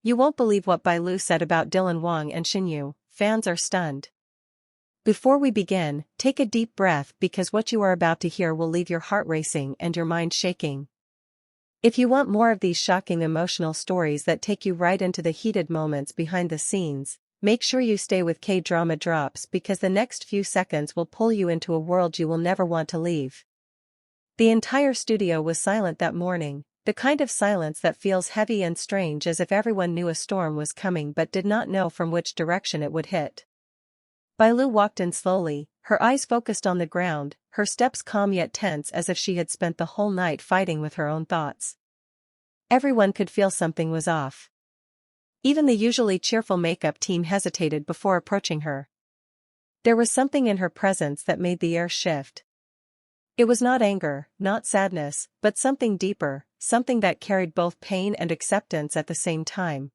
You won't believe what Bai Lu said about Dylan Wang and Shen Yue. Fans are stunned. Before we begin, take a deep breath because what you are about to hear will leave your heart racing and your mind shaking. If you want more of these shocking emotional stories that take you right into the heated moments behind the scenes, make sure you stay with Kdrama Drops because the next few seconds will pull you into a world you will never want to leave. The entire studio was silent that morning, the kind of silence that feels heavy and strange as if everyone knew a storm was coming but did not know from which direction it would hit. Bai Lu walked in slowly, her eyes focused on the ground, her steps calm yet tense as if she had spent the whole night fighting with her own thoughts. Everyone could feel something was off. Even the usually cheerful makeup team hesitated before approaching her. There was something in her presence that made the air shift. It was not anger, not sadness, but something deeper, something that carried both pain and acceptance at the same time.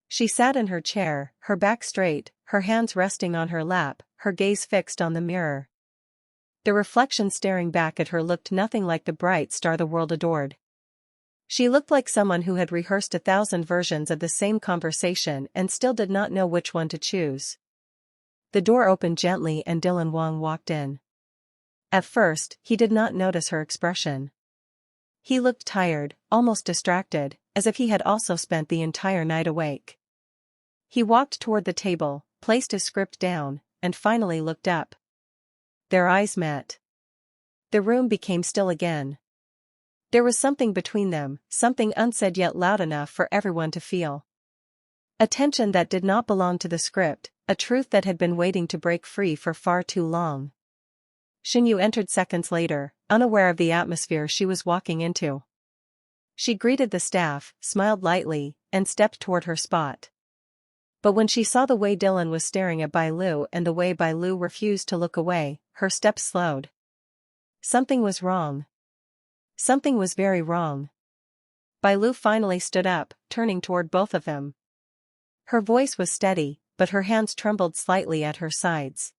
She sat in her chair, her back straight, her hands resting on her lap, her gaze fixed on the mirror. The reflection staring back at her looked nothing like the bright star the world adored. She looked like someone who had rehearsed 1,000 versions of the same conversation and still did not know which one to choose. The door opened gently and Dylan Wang walked in. At first, he did not notice her expression. He looked tired, almost distracted, as if he had also spent the entire night awake. He walked toward the table, placed his script down, and finally looked up. Their eyes met. The room became still again. There was something between them, something unsaid yet loud enough for everyone to feel. A tension that did not belong to the script, a truth that had been waiting to break free for far too long. Shen Yue entered seconds later, unaware of the atmosphere she was walking into. She greeted the staff, smiled lightly, and stepped toward her spot. But when she saw the way Dylan was staring at Bai Lu and the way Bai Lu refused to look away, her steps slowed. Something was wrong. Something was very wrong. Bai Lu finally stood up, turning toward both of them. Her voice was steady, but her hands trembled slightly at her sides.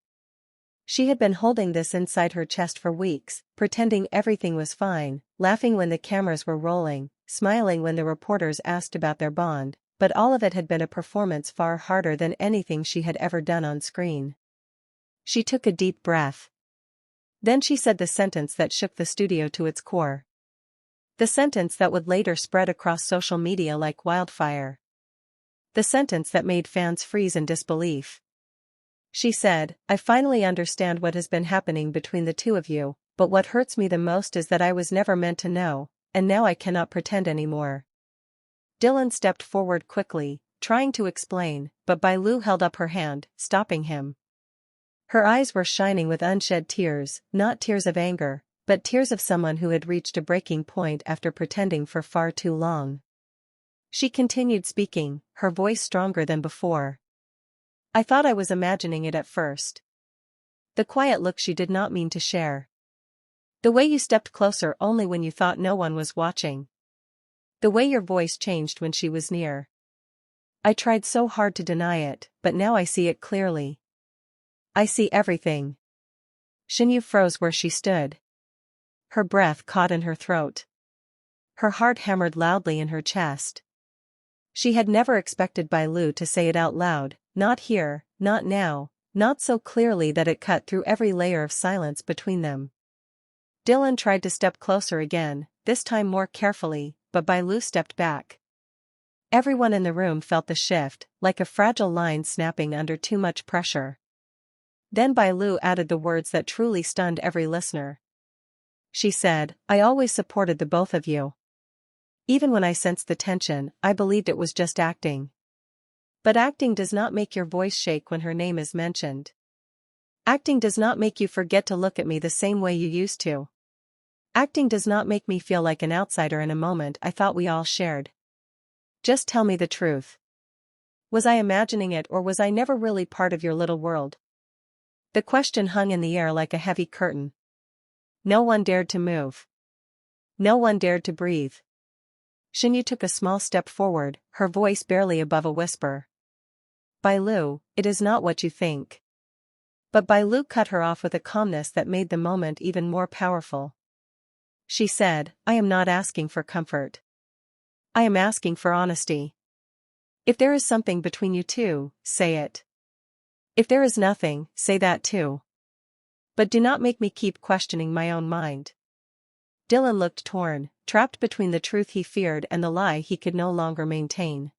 She had been holding this inside her chest for weeks, pretending everything was fine, laughing when the cameras were rolling, smiling when the reporters asked about their bond, but all of it had been a performance far harder than anything she had ever done on screen. She took a deep breath. Then she said the sentence that shook the studio to its core. The sentence that would later spread across social media like wildfire. The sentence that made fans freeze in disbelief. She said, "I finally understand what has been happening between the two of you, but what hurts me the most is that I was never meant to know, and now I cannot pretend anymore." Dylan stepped forward quickly, trying to explain, but Bai Lu held up her hand, stopping him. Her eyes were shining with unshed tears, not tears of anger, but tears of someone who had reached a breaking point after pretending for far too long. She continued speaking, her voice stronger than before. "I thought I was imagining it at first." The quiet look she did not mean to share. The way you stepped closer only when you thought no one was watching. The way your voice changed when she was near. "I tried so hard to deny it, but now I see it clearly. I see everything." Shen Yue froze where she stood. Her breath caught in her throat. Her heart hammered loudly in her chest. She had never expected Bai Lu to say it out loud, not here, not now, not so clearly that it cut through every layer of silence between them. Dylan tried to step closer again, this time more carefully, but Bai Lu stepped back. Everyone in the room felt the shift, like a fragile line snapping under too much pressure. Then Bai Lu added the words that truly stunned every listener. She said, "I always supported the both of you. Even when I sensed the tension, I believed it was just acting. But acting does not make your voice shake when her name is mentioned. Acting does not make you forget to look at me the same way you used to. Acting does not make me feel like an outsider in a moment I thought we all shared. Just tell me the truth. Was I imagining it or was I never really part of your little world?" The question hung in the air like a heavy curtain. No one dared to move. No one dared to breathe. Shen Yue took a small step forward, her voice barely above a whisper. "Bai Lu, it is not what you think." But Bai Lu cut her off with a calmness that made the moment even more powerful. She said, "I am not asking for comfort. I am asking for honesty." If there is something between you two, say it. If there is nothing, say that too. But do not make me keep questioning my own mind. Dylan looked torn, trapped between the truth he feared and the lie he could no longer maintain.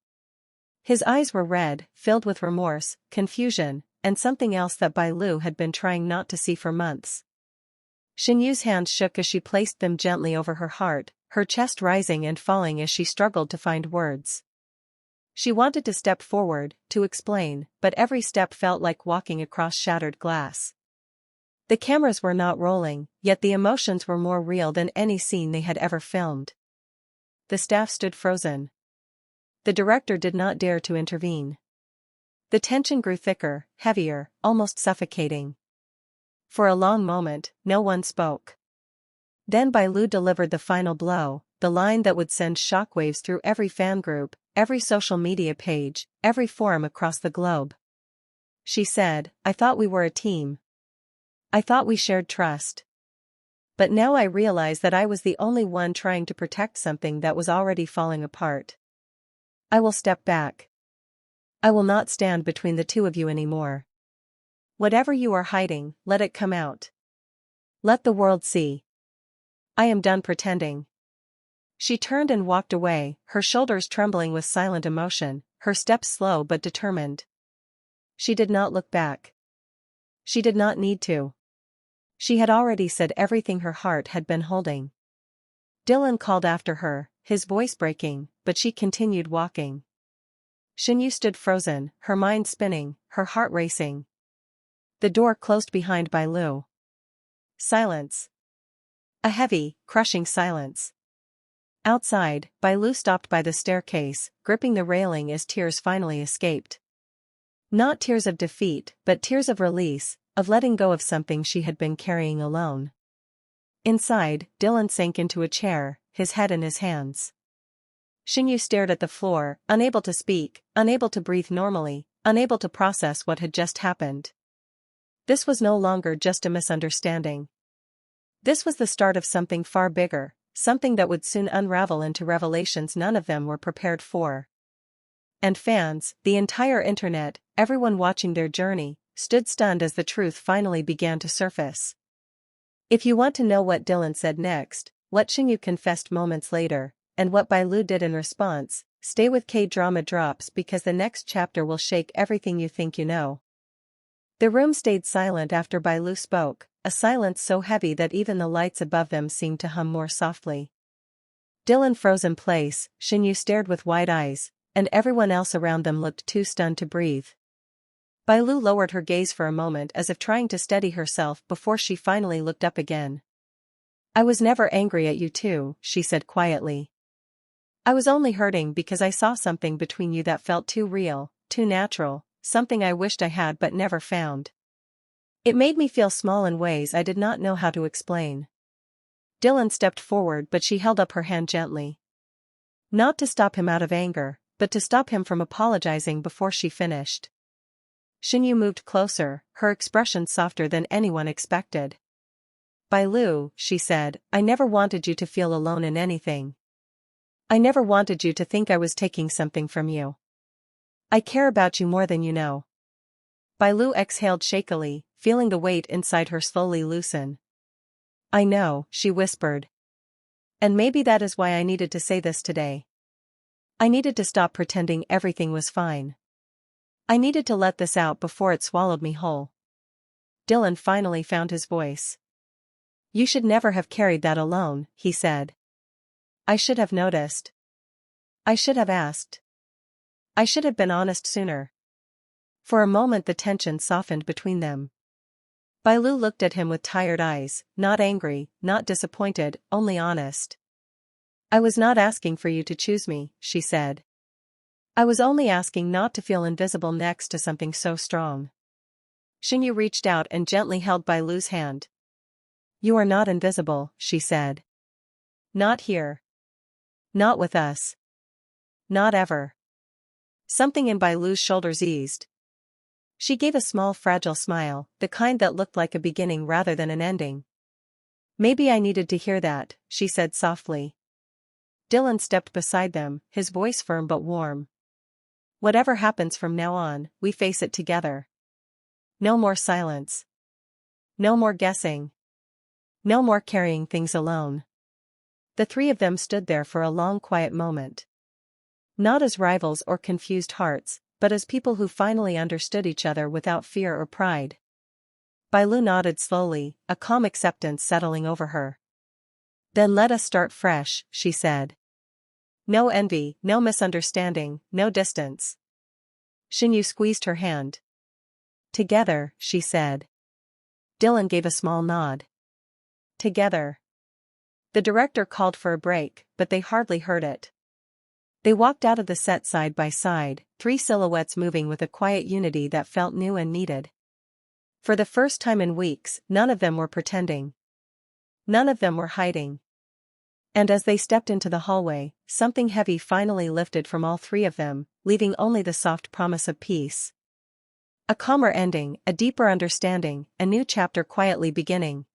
His eyes were red, filled with remorse, confusion, and something else that Bai Lu had been trying not to see for months. Shen Yue's hands shook as she placed them gently over her heart, her chest rising and falling as she struggled to find words. She wanted to step forward, to explain, but every step felt like walking across shattered glass. The cameras were not rolling, yet the emotions were more real than any scene they had ever filmed. The staff stood frozen. The director did not dare to intervene. The tension grew thicker, heavier, almost suffocating. For a long moment, no one spoke. Then Bai Lu delivered the final blow, the line that would send shockwaves through every fan group, every social media page, every forum across the globe. She said, "I thought we were a team. I thought we shared trust. But now I realize that I was the only one trying to protect something that was already falling apart. I will step back. I will not stand between the two of you anymore. Whatever you are hiding, let it come out. Let the world see. I am done pretending." She turned and walked away, her shoulders trembling with silent emotion, her steps slow but determined. She did not look back. She did not need to. She had already said everything her heart had been holding. Dylan called after her, his voice breaking, but she continued walking. Shen Yue stood frozen, her mind spinning, her heart racing. The door closed behind Bai Lu. Silence. A heavy, crushing silence. Outside, Bai Lu stopped by the staircase, gripping the railing as tears finally escaped. Not tears of defeat, but tears of release, of letting go of something she had been carrying alone. Inside, Dylan sank into a chair, his head in his hands. Shen Yue stared at the floor, unable to speak, unable to breathe normally, unable to process what had just happened. This was no longer just a misunderstanding. This was the start of something far bigger, something that would soon unravel into revelations none of them were prepared for. And fans, the entire internet, everyone watching their journey, stood stunned as the truth finally began to surface. If you want to know what Dylan said next, what Shen Yue confessed moments later, and what Bai Lu did in response, stay with Kdrama Drops because the next chapter will shake everything you think you know. The room stayed silent after Bai Lu spoke, a silence so heavy that even the lights above them seemed to hum more softly. Dylan froze in place, Shen Yue stared with wide eyes, and everyone else around them looked too stunned to breathe. Bai Lu lowered her gaze for a moment as if trying to steady herself before she finally looked up again. "I was never angry at you two," she said quietly. "I was only hurting because I saw something between you that felt too real, too natural, something I wished I had but never found. It made me feel small in ways I did not know how to explain." Dylan stepped forward but she held up her hand gently. Not to stop him out of anger, but to stop him from apologizing before she finished. Shen Yue moved closer, her expression softer than anyone expected. "Bai Lu," she said, "I never wanted you to feel alone in anything. I never wanted you to think I was taking something from you. I care about you more than you know." Bai Lu exhaled shakily, feeling the weight inside her slowly loosen. "I know," she whispered. "And maybe that is why I needed to say this today. I needed to stop pretending everything was fine. I needed to let this out before it swallowed me whole." Dylan finally found his voice. "You should never have carried that alone," he said. "I should have noticed. I should have asked. I should have been honest sooner." For a moment the tension softened between them. Bai Lu looked at him with tired eyes, not angry, not disappointed, only honest. "I was not asking for you to choose me," she said. "I was only asking not to feel invisible next to something so strong." Shen Yue reached out and gently held Bai Lu's hand. "You are not invisible," she said. "Not here. Not with us. Not ever." Something in Bai Lu's shoulders eased. She gave a small fragile smile, the kind that looked like a beginning rather than an ending. "Maybe I needed to hear that," she said softly. Dylan stepped beside them, his voice firm but warm. Whatever happens from now on, we face it together. No more silence. No more guessing. No more carrying things alone. The three of them stood there for a long quiet moment. Not as rivals or confused hearts, but as people who finally understood each other without fear or pride. Bai Lu nodded slowly, a calm acceptance settling over her. Then let us start fresh, she said. No envy, no misunderstanding, no distance. Shen Yue squeezed her hand. Together, she said. Dylan gave a small nod. Together. The director called for a break, but they hardly heard it. They walked out of the set side by side, three silhouettes moving with a quiet unity that felt new and needed. For the first time in weeks, none of them were pretending. None of them were hiding. And as they stepped into the hallway, something heavy finally lifted from all three of them, leaving only the soft promise of peace. A calmer ending, a deeper understanding, a new chapter quietly beginning.